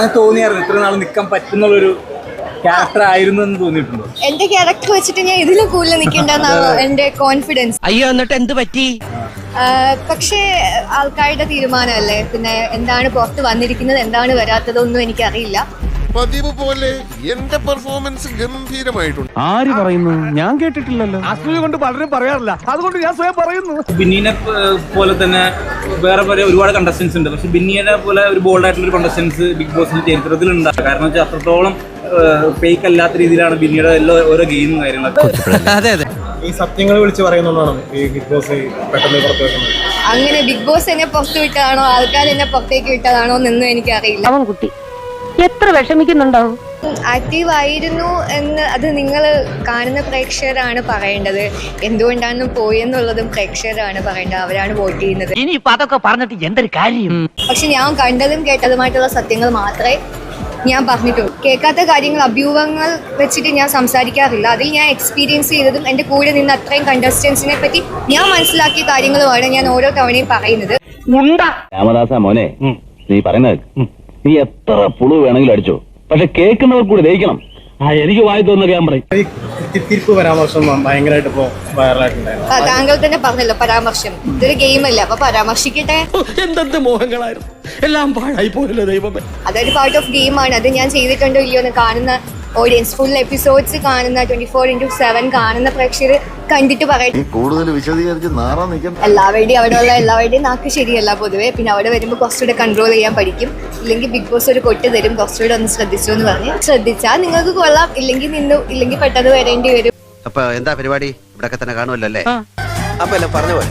അങ്ങനെ തോന്നിയായിരുന്നു ഇത്ര നാൾ നിൽക്കാൻ പറ്റുന്നുള്ളൊരു ക്യാരക്ടർ ആയിരുന്നു എന്ന് തോന്നിയിട്ടുണ്ടോ? എന്റെ ക്യാരക്ടർ വെച്ചിട്ട് ഞാൻ ഇതിലും കൂടുതൽ നിൽക്കേണ്ടെന്നാണ് എന്റെ കോൺഫിഡൻസ്. അയ്യോ എന്നിട്ട് എന്ത് പറ്റി? പക്ഷേ ആൾക്കാരുടെ തീരുമാനമല്ലേ. പിന്നെ എന്താണ് പുറത്ത് വന്നിരിക്കുന്നത്, എന്താണ് വരാത്തതൊന്നും എനിക്കറിയില്ല. പതിവ് പോലെ എന്റെ പെർഫോമൻസ് ഗംഭീരമായിട്ടുണ്ട്. ആര് പറയുന്നു? ഞാൻ കേട്ടിട്ടില്ലല്ലോ. അസൂയ കൊണ്ട് പലരും പറയാറില്ല, അതുകൊണ്ട് ഞാൻ സ്വയം പറയുന്നു. ബിന്നിനെ പോലെ തന്നെ വേറെ ഒരുപാട് കണ്ടസ്റ്റൻസ് ഉണ്ട്. പക്ഷെ ബിന്നിയുടെ പോലെ ഒരു ബോൾഡ് ആയിട്ടുള്ള ഒരു കണ്ടസ്റ്റൻസ് ബിഗ് ബോസിന്റെ ചരിത്രത്തിലുണ്ട്. കാരണം വെച്ചാൽ അത്രത്തോളം ഫേക്ക് അല്ലാത്ത രീതിയിലാണ് ബിന്നിയുടെ ഓരോ ഗെയിമും കാര്യങ്ങളൊക്കെ. അതെ അതെ, ഈ സത്യങ്ങൾ വിളിച്ച് പറയുന്നതാണ് ഈ ബിഗ് ബോസ് പെട്ടെന്ന് പുറത്തു വെക്കുന്നത്. അങ്ങനെ ബിഗ് ബോസ് എന്നെ പുറത്ത് വിട്ടതാണോ ആൾക്കാർ എന്നെ പുറത്തേക്ക് വിട്ടതാണോ എന്നൊന്നും എനിക്കറിയില്ല. അവൻ കുട്ടി എത്ര വിഷമിക്കുന്നുണ്ടാവും. ആക്റ്റീവ് ആയിരുന്നു എന്ന് അത് നിങ്ങൾ കാണുന്ന പ്രേക്ഷകരാണ് പറയേണ്ടത്. എന്തുകൊണ്ടാണ് പോയെന്നുള്ളതും പ്രേക്ഷകരാണ് പറയേണ്ടത്. അവരാണ് വോട്ട് ചെയ്യുന്നത്. ഇനി ഇപ്പൊ അതൊക്കെ പറഞ്ഞിട്ട് എന്തൊരു കാര്യം? പക്ഷെ ഞാൻ കണ്ടതും കേട്ടതുമായിട്ടുള്ള സത്യങ്ങൾ മാത്രമേ ഞാൻ പറഞ്ഞിട്ടുള്ളൂ. കേൾക്കാത്ത കാര്യങ്ങൾ, അഭ്യൂഹങ്ങൾ വെച്ചിട്ട് ഞാൻ സംസാരിക്കാറില്ല. അതിൽ ഞാൻ എക്സ്പീരിയൻസ് ചെയ്തതും എൻ്റെ കൂടെ നിന്ന് അത്രയും കണ്ടസ്റ്റൻസിനെ പറ്റി ഞാൻ മനസ്സിലാക്കിയ കാര്യങ്ങളുമാണ് ഞാൻ ഓരോ തവണയും പറയുന്നത്. രാമദാസ മോനെ, നീ പറയുന്നത് നീ എത്ര പുളു വേണമെങ്കിലും അടിച്ചോ, പക്ഷെ കേൾക്കുന്നവർ കൂടി ദഹിക്കണം. എനിക്ക് വായി തോന്നുന്ന ഞാൻ പറയും. തിരിപ്പ് പരാമർശം ഭയങ്കരമായിട്ട് ഇപ്പോ വൈറലായിട്ടുണ്ടായിരുന്നു. താങ്കൾ തന്നെ പറഞ്ഞല്ലോ പരാമർശം, ഇതൊരു ഗെയിമല്ല, അപ്പൊ പരാമർശിക്കട്ടെ. എന്തെന്ത് മോഹങ്ങളായിരുന്നു, എല്ലാം പാഴായി പോയല്ലോ ദൈവമേ. അതൊരു പാർട്ട് ഓഫ് ഗെയിമാണ്. അത് ഞാൻ ചെയ്തിട്ടുണ്ടോ ഇല്ലയോ എന്ന് കാണുന്ന ഓഡിയൻസ്, ഫുൾ എപ്പിസോഡ്സ് കാണുന്ന 24/7 കാണുന്ന പ്രേക്ഷകർ കണ്ടിട്ട് പറയട്ടെ. കൂടുതൽ വിശദീകരിച്ച് നാറാൻ നിൽക്കണം. എല്ലാവരുടെയും നാക്ക് ശരിയല്ല പൊതുവെ. പിന്നെ അവിടെ വരുമ്പോൾ കുറച്ചുകൂടെ കൺട്രോൾ ചെയ്യാൻ പഠിക്കും. ഇല്ലെങ്കിൽ ബിഗ് ബോസ് ഒരു കൊട്ട് തരും, കുറച്ചുകൂടെ ഒന്ന് ശ്രദ്ധിച്ചു എന്ന് പറഞ്ഞ് ശ്രദ്ധിച്ചാൽ നിങ്ങൾക്ക് കൊള്ളാം. ഇല്ലെങ്കിൽ നിന്നു, ഇല്ലെങ്കിൽ പെട്ടെന്ന് വരേണ്ടി വരും. അപ്പൊ എന്താ പരിപാടി? ഇവിടെ തന്നെ കാണുമല്ലോ അല്ലേ? അപ്പൊ പറഞ്ഞ പോലെ